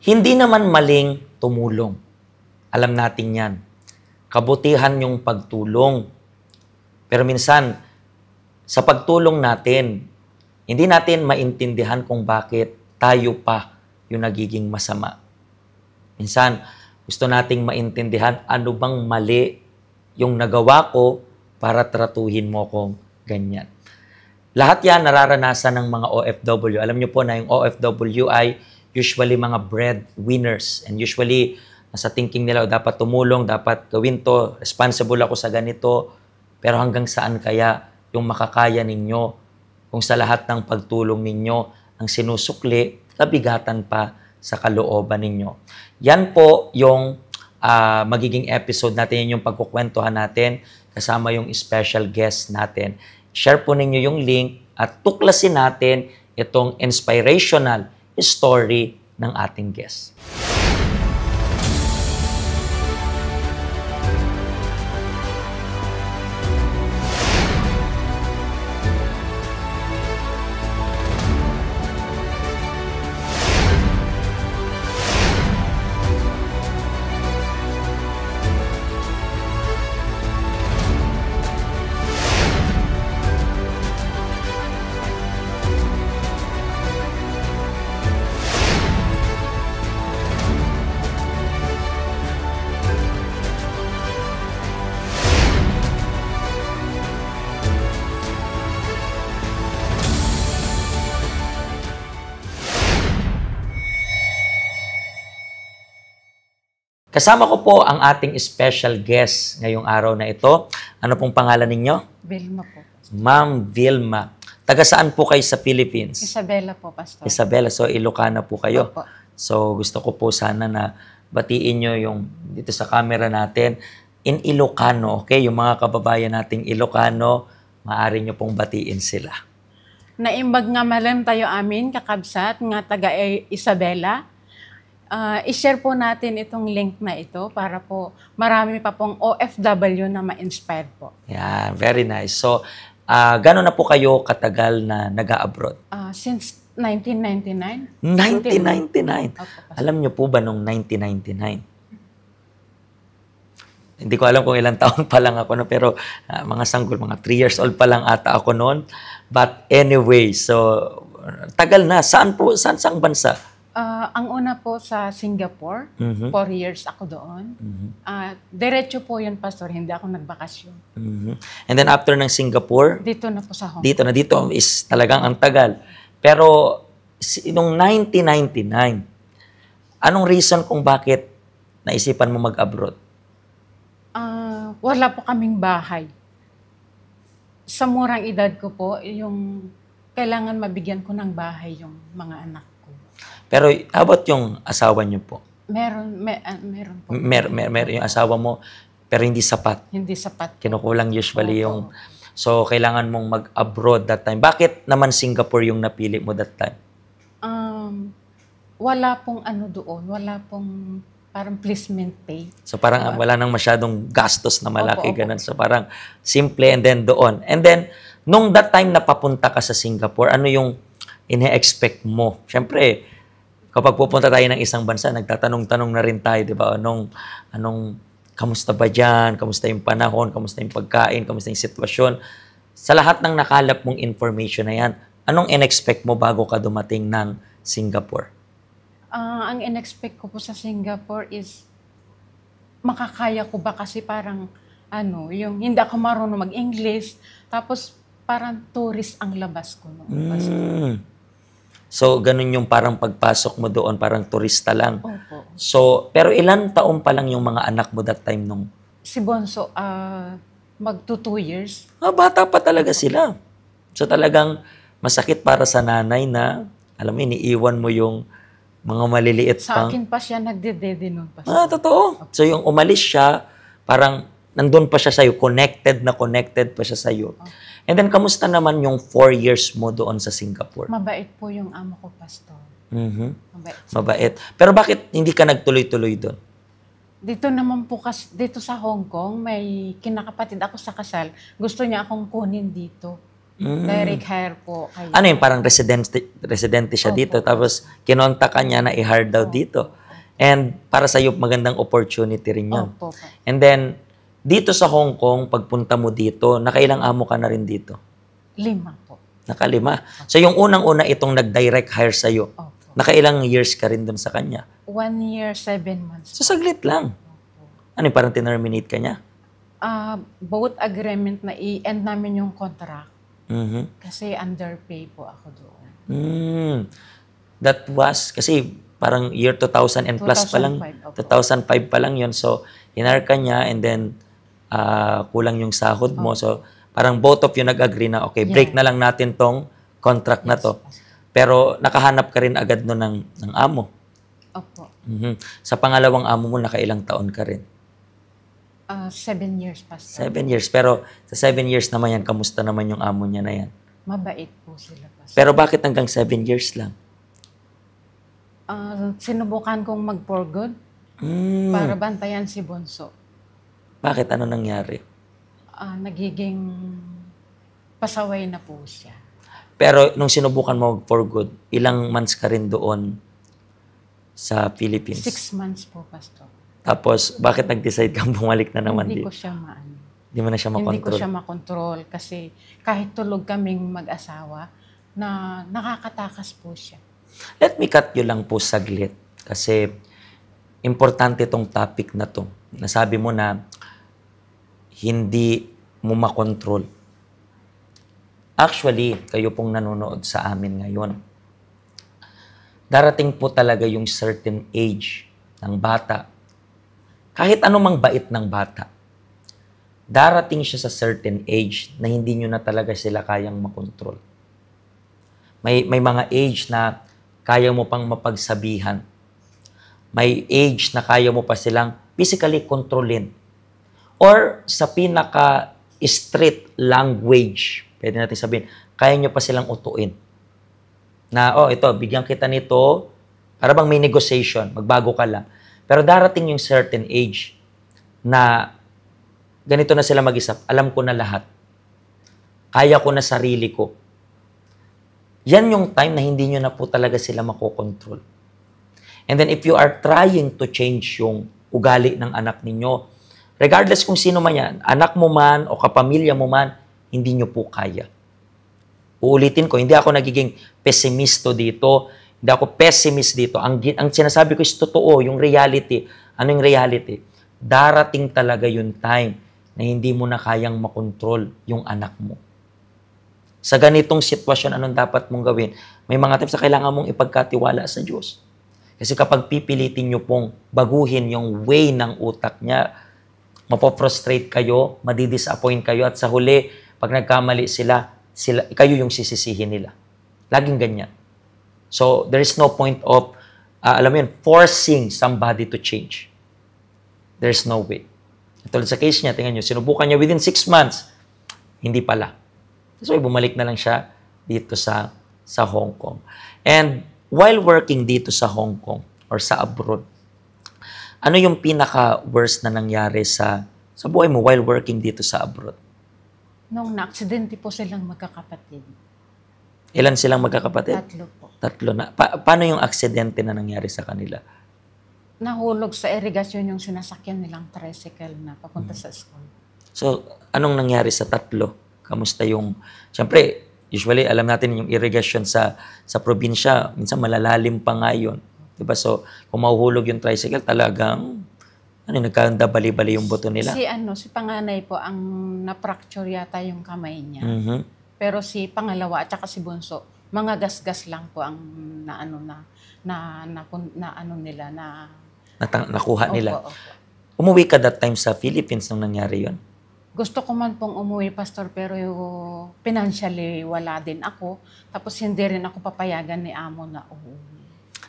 Hindi naman maling tumulong. Alam natin yan. Kabutihan yung pagtulong. Pero minsan, sa pagtulong natin, hindi natin maintindihan kung bakit tayo pa yung nagiging masama. Minsan, gusto nating maintindihan ano bang mali yung nagawa ko para tratuhin mo kong ganyan. Lahat yan nararanasan ng mga OFW. Alam niyo po na yung OFW ay usually mga breadwinners. And usually, nasa thinking nila, dapat tumulong, dapat gawin to, responsible ako sa ganito. Pero hanggang saan kaya yung makakaya ninyo kung sa lahat ng pagtulong ninyo ang sinusukli, kabigatan pa sa kalooban ninyo. Yan po yung magiging episode natin, yung pagkukwentuhan natin kasama yung special guest natin. Share po ninyo yung link at tuklasin natin itong inspirational story ng ating guest. Kasama ko po ang ating special guest ngayong araw na ito. Ano pong pangalan ninyo? Vilma po. Ma'am Vilma. Taga saan po kayo sa Philippines? Isabela po, Pastor. Isabela. So, Ilocana po kayo. Opo. So, gusto ko po sana na batiin nyo yung dito sa camera natin in Ilocano. Okay? Yung mga kababayan nating Ilocano, maaari nyo pong batiin sila. Naimbag nga malam tayo amin, kakabsat, nga taga Isabela. I-share po natin itong link na ito para po marami pa pong OFW na ma-inspire po. Yeah, very nice. So, gano'n na po kayo katagal na nag-a-abroad? Since 1999. 1999? Opo, Alam niyo po ba nung 1999? Hindi ko alam kung ilang taon pa lang ako, no? Pero mga sanggol, mga 3 years old pa lang ata ako noon. But anyway, so tagal na. Saan bansa? Ang una po sa Singapore, 4 years ako doon. Diretso po yun, Pastor, hindi ako nagbakasyon. And then after ng Singapore, Dito na po sa Hong Kong. dito is talagang ang tagal. Pero noong 1999, anong reason kung bakit naisipan mo mag-abroad? Wala po kaming bahay. Sa murang edad ko po, yung kailangan mabigyan ko ng bahay yung mga anak ko. Pero how about yung asawa niyo po? Meron po. Meron yung asawa mo, pero hindi sapat. Hindi sapat. Kinukulang usually Opo. yung... So, kailangan mong mag-abroad that time. Bakit naman Singapore yung napili mo that time? Wala pong ano doon. Wala pong parang placement pay. So, parang wala nang masyadong gastos na malaki, Opo. ganun. So, parang simple and then doon. And then, nung that time na papunta ka sa Singapore, ano yung ine-expect mo? Siyempre, kapag pupunta tayo ng isang bansa, nagtatanong-tanong na rin tayo, di ba? Kamusta ba dyan? Kamusta yung panahon? Kamusta yung pagkain? Kamusta yung sitwasyon? Sa lahat ng nakalap mong information na yan, anong in-expect mo bago ka dumating ng Singapore? Ang in-expect ko po sa Singapore is makakaya ko ba kasi parang yung hindi ako marunong mag-English, tapos parang tourist ang labas ko noon. So, ganun yung parang pagpasok mo doon, parang turista lang. Opo. So, pero ilan taon pa lang yung mga anak mo that time nung? Si Bonso, magto 2 years. Bata pa talaga sila. So, talagang masakit para sa nanay na, alam mo, iniiwan mo yung mga maliliit Sa akin pa siya nagdedede noon pa. Totoo. So, yung umalis siya, parang nandun pa siya sa'yo, connected pa siya sa'yo. Okay. And then, kamusta naman yung 4 years mo doon sa Singapore? Mabait po yung amo ko, Pastor. Mabait. Pero bakit hindi ka nagtuloy-tuloy doon? Dito naman po, dito sa Hong Kong, may kinakapatid ako sa kasal. Gusto niya akong kunin dito. Direct hire po. Ano yung parang residente siya Opo. dito, tapos kinonta ka niya na i-hire daw dito. And para sa'yo, magandang opportunity rin yun. Opo. And then, dito sa Hong Kong, pagpunta mo dito, nakailang amo ka na rin dito? 5 po. Nakalima. So, yung unang-una itong nag-direct hire sa'yo, Opo. nakailang years ka rin dun sa kanya? 1 year, 7 months. So, saglit lang. Ano yung parang tinerminate ka niya? Both agreement na i-end namin yung contract. Mhm. Kasi underpay po ako doon. That was, kasi parang year 2000 and plus pa lang. 2005, opo. 2005 pa lang yun. So, hinar ka niya and then kulang yung sahod mo. So, parang both of you nag-agree na, okay, break na lang natin tong contract na to. Pero nakahanap ka rin agad no ng amo. Opo. Mhm. Sa pangalawang amo mo, nakailang taon ka rin? 7 years, Pastor. 7 years. Pero sa 7 years naman yan, kamusta naman yung amo niya na yan? Mabait po sila, Pastor. Pero bakit hanggang 7 years lang? Sinubukan kong mag-for good Hmm. para bantayan si Bunso. Bakit? Ano nangyari? Nagiging pasaway na po siya. Pero nung sinubukan mo for good, ilang months ka rin doon sa Philippines? 6 months po, Pastor. Tapos, bakit nag-decide kang bumalik na naman Hindi dito? ko siya maano. Hindi mo na siya Hindi ko makontrol? siya makontrol kasi kahit tulog kaming mag-asawa, na nakakatakas po siya. Let me cut you lang po saglit kasi importante tong topic na to. Nasabi mo na hindi mo makontrol. Actually, kayo pong nanonood sa amin ngayon. Darating po talaga yung certain age ng bata. Kahit anumang bait ng bata, darating siya sa certain age na hindi nyo na talaga sila kayang makontrol. May mga age na kaya mo pang mapagsabihan. May age na kaya mo pa silang physically kontrolin. Or sa pinaka-street language, pwede natin sabihin, kaya nyo pa silang utuin. Na, ito, bigyan kita nito, para bang may negotiation, magbago ka lang. Pero darating yung certain age na ganito na sila mag-isip, alam ko na lahat. Kaya ko na sarili ko. Yan yung time na hindi nyo na po talaga sila makokontrol. And then if you are trying to change yung ugali ng anak ninyo, regardless kung sino man yan, anak mo man o kapamilya mo man, hindi nyo po kaya. Uulitin ko, hindi ako nagiging pesimisto dito, hindi ako pessimist dito. Ang sinasabi ko is totoo, yung reality. Ano yung reality? Darating talaga yung time na hindi mo na kayang makontrol yung anak mo. Sa ganitong sitwasyon, anong dapat mong gawin? May mga times na kailangan mong ipagkatiwala sa Diyos. Kasi kapag pipilitin nyo pong baguhin yung way ng utak niya, mapoprostrate kayo, madidisappoint kayo, at sa huli, pag nagkamali sila, kayo yung sisisihin nila. Laging ganyan. So, there is no point of, alam mo yun, forcing somebody to change. There's no way. Tulad sa case niya, tingnan nyo, sinubukan niya within 6 months, hindi pala. So, bumalik na lang siya dito sa Hong Kong. And while working dito sa Hong Kong or sa abroad, ano yung pinaka-worst na nangyari sa buhay mo while working dito sa abroad? Nung na-aksidente po silang magkakapatid. Ilan silang magkakapatid? 3 po. 3 na. Paano yung aksidente na nangyari sa kanila? Nahulog sa irigasyon yung sinasakyan nilang tricycle na papunta sa school. So, anong nangyari sa 3? Kamusta yung... Siyempre, usually, alam natin yung irrigation sa probinsya, minsan malalalim pa nga yun. Diba? So, kung mahuhulog yung tricycle, talagang nagkanda bali-bali yung buto nila. Si panganay po, ang na-fracture yata yung kamay niya. Mhm. Pero si pangalawa at saka si Bunso, mga gasgas lang po ang Nakuha nila. Opo. Umuwi ka that time sa Philippines nung nangyari yon? Gusto ko man pong umuwi, Pastor, pero financially wala din ako. Tapos hindi rin ako papayagan ni Amo na uuwi.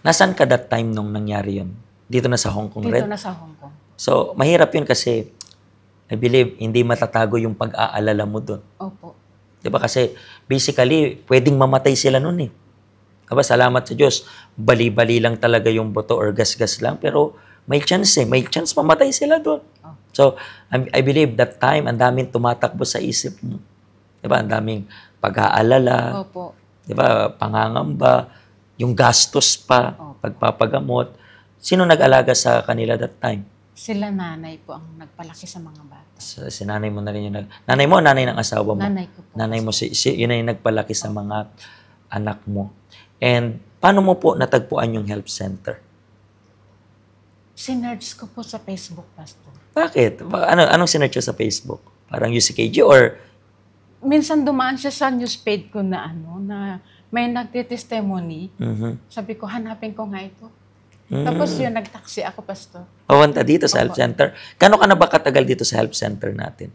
Nasaan ka that time nung nangyari yon? Dito na sa Hong Kong Dito rin? na sa Hong Kong. So, mahirap yun kasi I believe hindi matatago yung pag-aalala mo doon. Opo. Diba? Kasi basically, pwedeng mamatay sila noon eh. Diba? Salamat sa Diyos. Bali-bali lang talaga yung buto or gas-gas lang. Pero may chance eh. May chance mamatay sila doon. Oh. So, I believe that time, ang daming tumatakbo sa isip mo. Diba? Ang daming pag-aalala. Opo. Diba? Pangangamba. Yung gastos pa. Opo. Pagpapagamot. Sino nag-alaga sa kanila that time? Sila nanay po ang nagpalaki sa mga bata. Si nanay mo na rin yung nanay mo, nanay ng asawa mo? Nanay ko po. Nanay mo, yun na yung nagpalaki sa mga anak mo. And paano mo po natagpuan yung help center? Sinerge ko po sa Facebook, Pastor. Bakit? Anong sinerch sa Facebook? Parang UCKG or? Minsan dumaan siya sa newspage ko na na may nagtitestimony. Sabi ko, hanapin ko nga ito. Tapos yun, nagtaksi ako, Pastor. Papunta dito sa help center. Kano ka na ba katagal dito sa help center natin?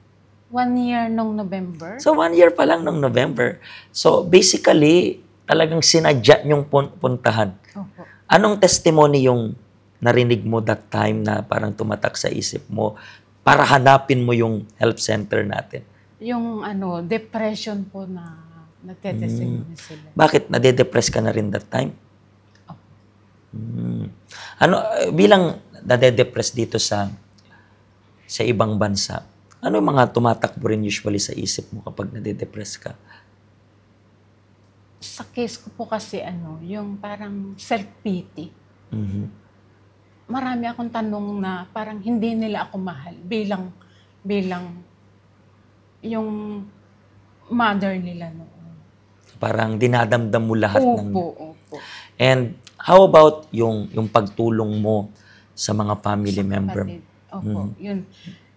1 year nung November. So, 1 year pa lang nung November. So, basically, talagang sinadya niyong puntahan. Opo. Anong testimony yung narinig mo that time na parang tumatak sa isip mo para hanapin mo yung help center natin? Yung depression po na nagtetestimony sila. Bakit? Nade-depress ka na rin that time? Bilang nade-depress dito sa ibang bansa, ano yung mga tumatakbo rin usually sa isip mo kapag nade-depress ka? Sa case ko po kasi yung parang self-pity. Marami akong tanong na parang hindi nila ako mahal bilang yung mother nila noon. Parang dinadamdam mo lahat ng... Opo. And how about yung pagtulong mo sa mga family member? Opo, yun.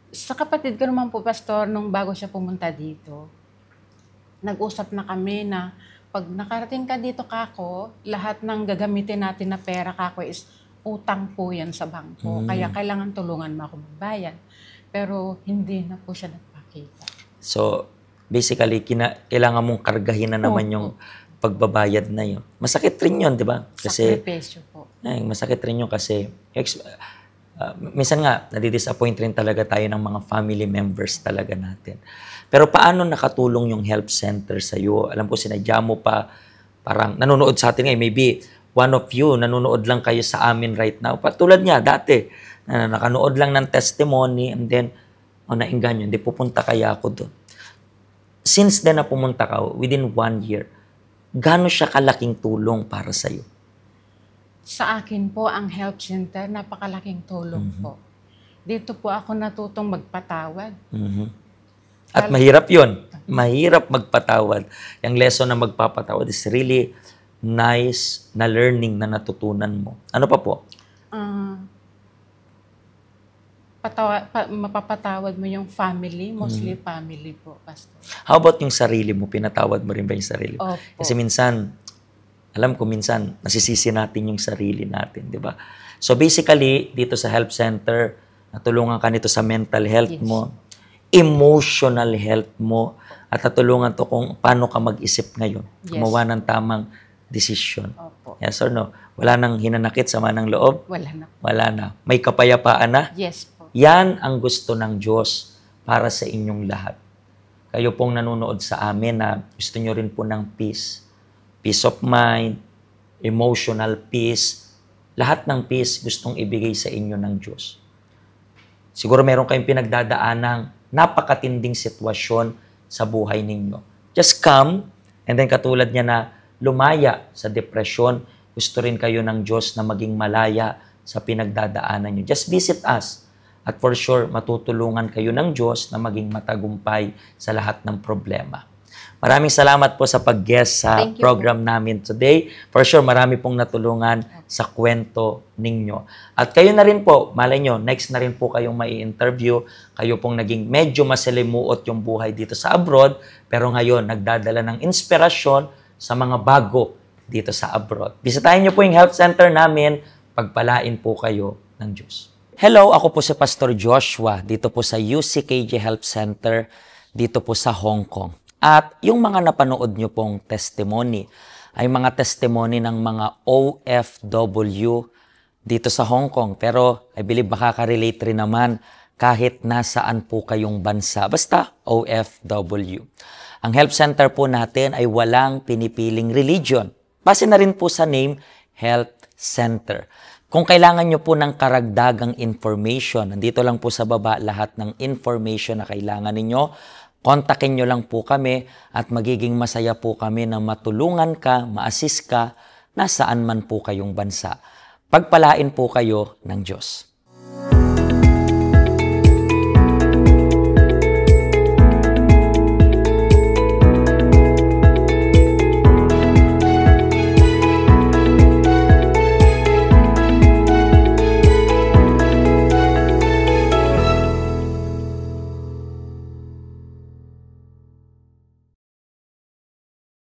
Sa kapatid ko naman po, Pastor, nung bago siya pumunta dito, nag-usap na kami na pag nakarating ka dito, kako, lahat ng gagamitin natin na pera, kako, is utang po yan sa bangko. Kaya kailangan tulungan mo ako magbayad. Pero hindi na po siya nagpakita. So, basically, kailangan mong kargahin na naman yung pagbabayad na yun. Masakit rin yun, di ba? Kasi, sakripisyo po. Masakit rin yun kasi, minsan nga, nadidisappoint rin talaga tayo ng mga family members talaga natin. Pero paano nakatulong yung help center sa'yo? Alam ko, sinadya mo pa, parang nanonood sa atin ngayon, maybe one of you, nanonood lang kayo sa amin right now. Patulad niya, dati, nakanood lang ng testimony, and then, nainggan yun, hindi pupunta kaya ako doon. Since then na pumunta ka, within 1 year, gaano siya kalaking tulong para sa'yo? Sa akin po, ang help center, napakalaking tulong po. Dito po ako natutong magpatawad. At mahirap yun. Mahirap magpatawad. Yung lesson na magpapatawad is really nice na learning na natutunan mo. Ano pa po? Mapapatawad mo yung family, mostly family po, Pastor. How about yung sarili mo? Pinatawad mo rin ba yung sarili mo? Opo. Kasi minsan, alam ko minsan, nasisisi natin yung sarili natin, di ba? So basically, dito sa help center, natulungan ka nito sa mental health mo, emotional health mo, at natulungan to kung paano ka mag-isip ngayon. Gumawa ng tamang desisyon. Opo. Yes or no? Wala nang hinanakit, sama ng loob? Wala na. Wala na. May kapayapaan na? Yes po. Yan ang gusto ng Diyos para sa inyong lahat. Kayo pong nanonood sa amin na gusto nyo rin po ng peace. Peace of mind, emotional peace. Lahat ng peace gustong ibigay sa inyo ng Diyos. Siguro meron kayong pinagdadaanang napakatinding sitwasyon sa buhay ninyo. Just come, and then katulad niya na lumaya sa depresyon, gusto rin kayo ng Diyos na maging malaya sa pinagdadaanan nyo. Just visit us. At for sure, matutulungan kayo ng Diyos na maging matagumpay sa lahat ng problema. Maraming salamat po sa pag-guest sa program namin today. For sure, marami pong natulungan sa kwento ninyo. At kayo na rin po, malay nyo, next na rin po kayong mai-interview. Kayo pong naging medyo masalimuot yung buhay dito sa abroad, pero ngayon, nagdadala ng inspirasyon sa mga bago dito sa abroad. Bisitahin nyo po yung health center namin, pagpalain po kayo ng Diyos. Hello, ako po si Pastor Joshua, dito po sa UCKG Health Center, dito po sa Hong Kong. At yung mga napanood nyo pong testimony, ay mga testimony ng mga OFW dito sa Hong Kong. Pero I believe makaka-relate rin naman kahit nasaan po kayong bansa. Basta OFW. Ang health center po natin ay walang pinipiling religion. Base na rin po sa name, Health Center. Kung kailangan nyo po ng karagdagang information, nandito lang po sa baba lahat ng information na kailangan ninyo. Kontakin nyo lang po kami at magiging masaya po kami na matulungan ka, ma-assist ka, nasaan man po kayong bansa. Pagpalain po kayo ng Diyos.